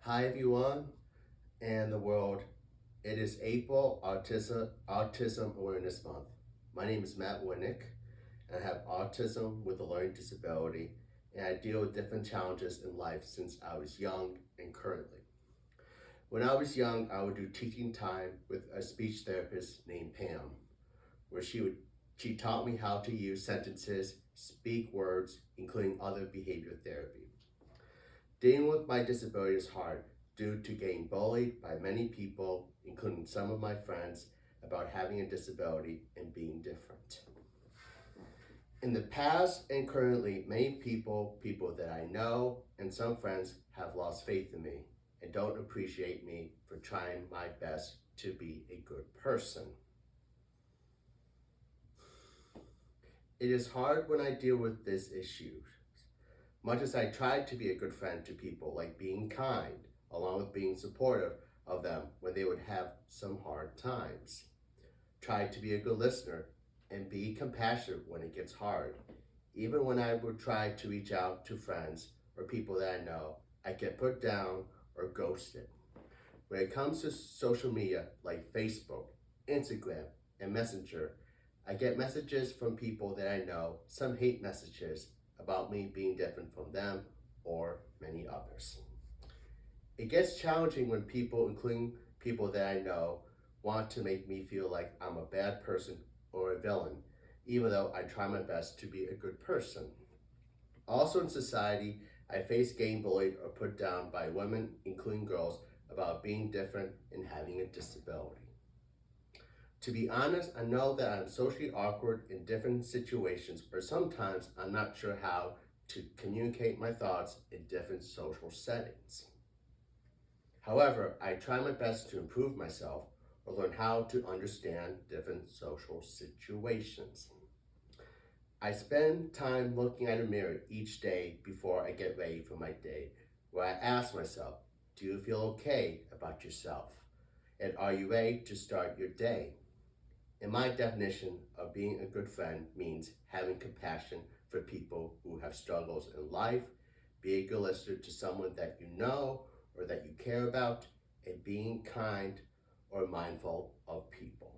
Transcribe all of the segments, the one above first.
Hi everyone and the world. It is April Autism Awareness Month. My name is Matt Winick and I have autism with a learning disability, and I deal with different challenges in life since I was young and currently. When I was young, I would do teaching time with a speech therapist named Pam, where she taught me how to use sentences, speak words, including other behavior therapy. Dealing with my disability is hard due to getting bullied by many people, including some of my friends, about having a disability and being different. In the past and currently, many people that I know, and some friends have lost faith in me and don't appreciate me for trying my best to be a good person. It is hard when I deal with this issue. Much as I tried to be a good friend to people, like being kind, along with being supportive of them when they would have some hard times. Tried to be a good listener and be compassionate when it gets hard. Even when I would try to reach out to friends or people that I know, I get put down or ghosted. When it comes to social media like Facebook, Instagram, and Messenger, I get messages from people that I know, some hate messages about me being different from them or many others. It gets challenging when people, including people that I know, want to make me feel like I'm a bad person or a villain, even though I try my best to be a good person. Also in society, I face getting bullied or put down by women, including girls, about being different and having a disability. To be honest, I know that I'm socially awkward in different situations, or sometimes I'm not sure how to communicate my thoughts in different social settings. However, I try my best to improve myself or learn how to understand different social situations. I spend time looking at a mirror each day before I get ready for my day, where I ask myself, do you feel okay about yourself? And are you ready to start your day? And my definition of being a good friend means having compassion for people who have struggles in life, be a good listener to someone that you know or that you care about, and being kind or mindful of people.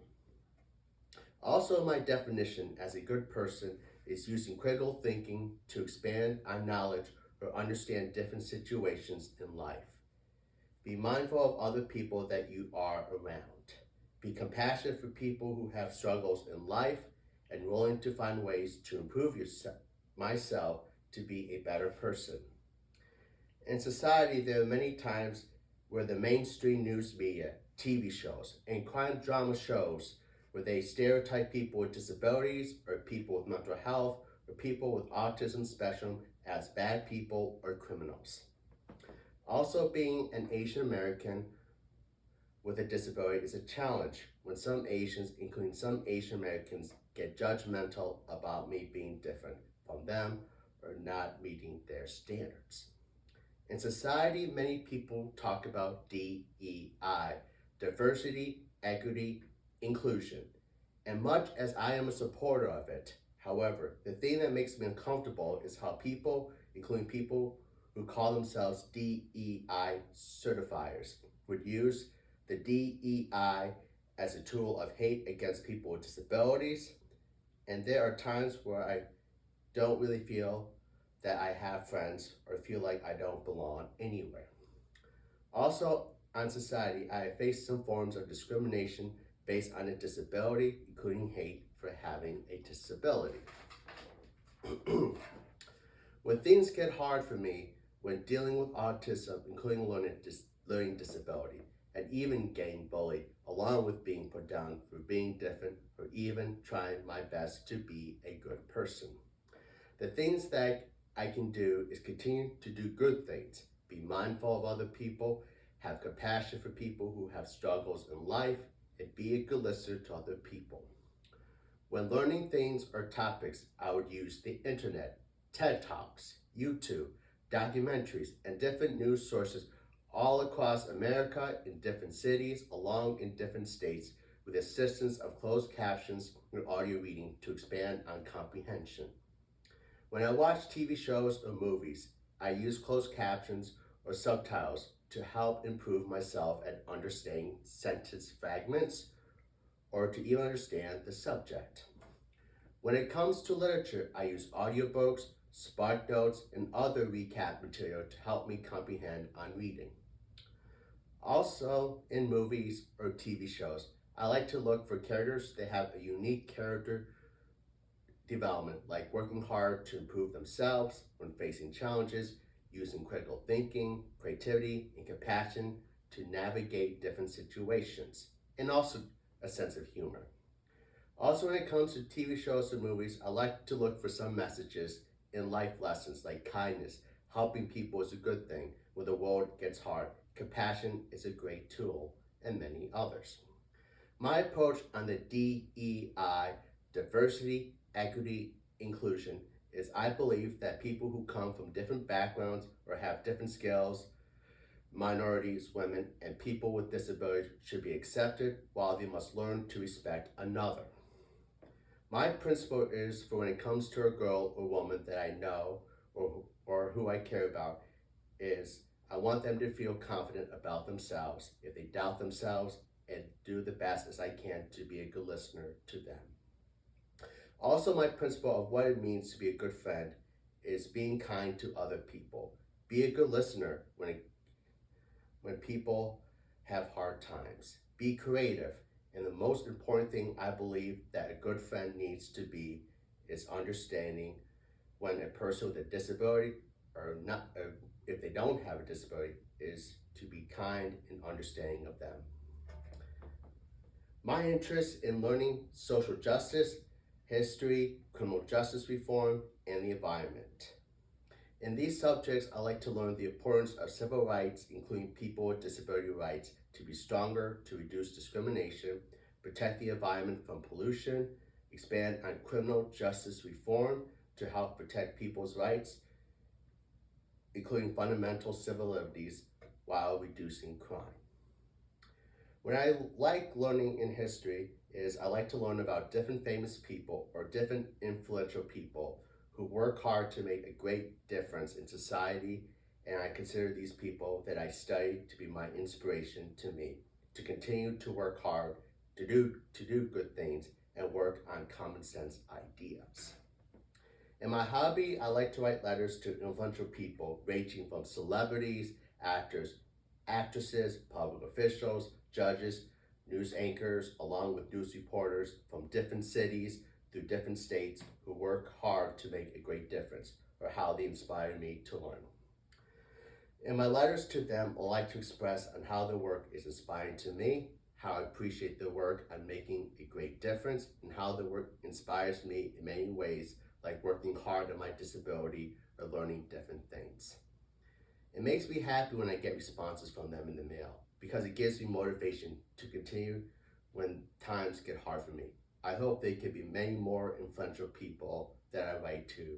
Also, my definition as a good person is using critical thinking to expand our knowledge or understand different situations in life. Be mindful of other people that you are around. Be compassionate for people who have struggles in life and willing to find ways to improve myself to be a better person. In society, there are many times where the mainstream news media, TV shows, and crime drama shows where they stereotype people with disabilities or people with mental health or people with autism spectrum as bad people or criminals. Also, being an Asian American with a disability is a challenge when some Asians, including some Asian Americans, get judgmental about me being different from them or not meeting their standards. In society, many people talk about DEI, diversity, equity, inclusion, and much as I am a supporter of it, however, the thing that makes me uncomfortable is how people, including people who call themselves DEI certifiers, would use the DEI as a tool of hate against people with disabilities, and there are times where I don't really feel that I have friends or feel like I don't belong anywhere. Also, on society, I have faced some forms of discrimination based on a disability, including hate for having a disability. When things get hard for me when dealing with autism, including learning disability, and even getting bullied, along with being put down for being different or even trying my best to be a good person. The things that I can do is continue to do good things, be mindful of other people, have compassion for people who have struggles in life, and be a good listener to other people. When learning things or topics, I would use the internet, TED Talks, YouTube, documentaries, and different news sources all across America in different cities, along in different states, with assistance of closed captions or audio reading to expand on comprehension. When I watch TV shows or movies, I use closed captions or subtitles to help improve myself at understanding sentence fragments or to even understand the subject. When it comes to literature, I use audiobooks, spark notes, and other recap material to help me comprehend on reading. Also, in movies or TV shows, I like to look for characters that have a unique character development, like working hard to improve themselves when facing challenges, using critical thinking, creativity, and compassion to navigate different situations, and also a sense of humor. Also, when it comes to TV shows and movies, I like to look for some messages in life lessons like kindness. Helping people is a good thing when the world gets hard. Compassion is a great tool, and many others. My approach on the DEI, diversity, equity, inclusion, is I believe that people who come from different backgrounds or have different skills, minorities, women, and people with disabilities should be accepted while they must learn to respect another. My principle is for when it comes to a girl or woman that I know or who I care about is I want them to feel confident about themselves. If they doubt themselves, and do the best as I can to be a good listener to them. Also, my principle of what it means to be a good friend is being kind to other people. Be a good listener when people have hard times. Be creative. And the most important thing I believe that a good friend needs to be is understanding when a person with a disability or not, if they don't have a disability, is to be kind and understanding of them. My interest in learning social justice, history, criminal justice reform, and the environment. In these subjects, I like to learn the importance of civil rights, including people with disability rights, to be stronger, to reduce discrimination, protect the environment from pollution, expand on criminal justice reform to help protect people's rights, including fundamental civil liberties, while reducing crime. What I like learning in history is I like to learn about different famous people or different influential people who work hard to make a great difference in society, and I consider these people that I study to be my inspiration to me, to continue to work hard, to do good things, and work on common sense ideas. In my hobby, I like to write letters to influential people ranging from celebrities, actors, actresses, public officials, judges, news anchors, along with news reporters from different cities through different states who work hard to make a great difference, or how they inspire me to learn. In my letters to them, I like to express on how their work is inspiring to me, how I appreciate their work on making a great difference, and how their work inspires me in many ways, like working hard on my disability or learning different things. It makes me happy when I get responses from them in the mail because it gives me motivation to continue when times get hard for me. I hope they can be many more influential people that I write to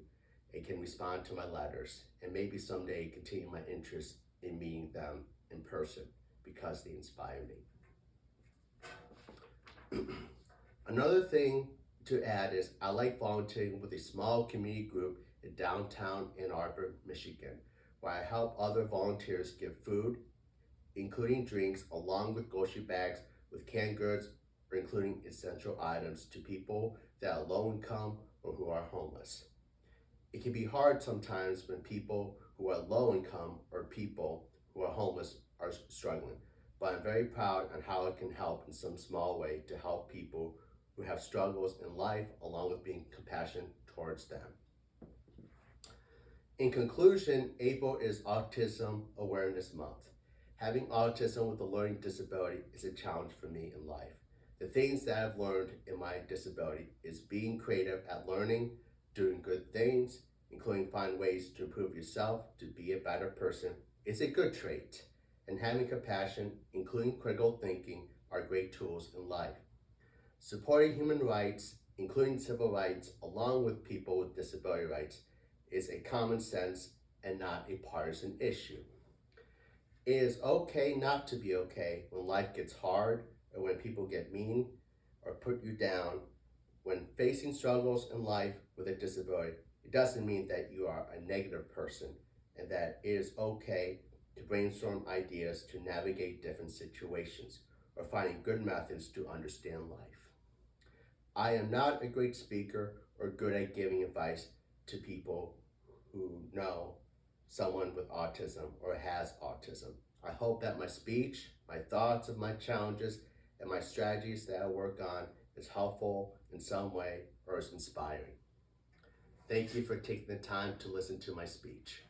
and can respond to my letters, and maybe someday continue my interest in meeting them in person because they inspire me. Another thing to add is I like volunteering with a small community group in downtown Ann Arbor, Michigan, where I help other volunteers give food, including drinks, along with grocery bags with canned goods or including essential items to people that are low income or who are homeless. It can be hard sometimes when people who are low income or people who are homeless are struggling, but I'm very proud on how I can help in some small way to help people who have struggles in life, along with being compassionate towards them. In conclusion, April is Autism Awareness Month. Having autism with a learning disability is a challenge for me in life. The things that I've learned in my disability is being creative at learning, doing good things, including find ways to improve yourself to be a better person, is a good trait. And having compassion, including critical thinking, are great tools in life. Supporting human rights, including civil rights, along with people with disability rights, is a common sense and not a partisan issue. It is okay not to be okay when life gets hard or when people get mean or put you down. When facing struggles in life with a disability, it doesn't mean that you are a negative person and that it is okay to brainstorm ideas to navigate different situations or finding good methods to understand life. I am not a great speaker or good at giving advice to people who know someone with autism or has autism. I hope that my speech, my thoughts of my challenges, and my strategies that I work on is helpful in some way or is inspiring. Thank you for taking the time to listen to my speech.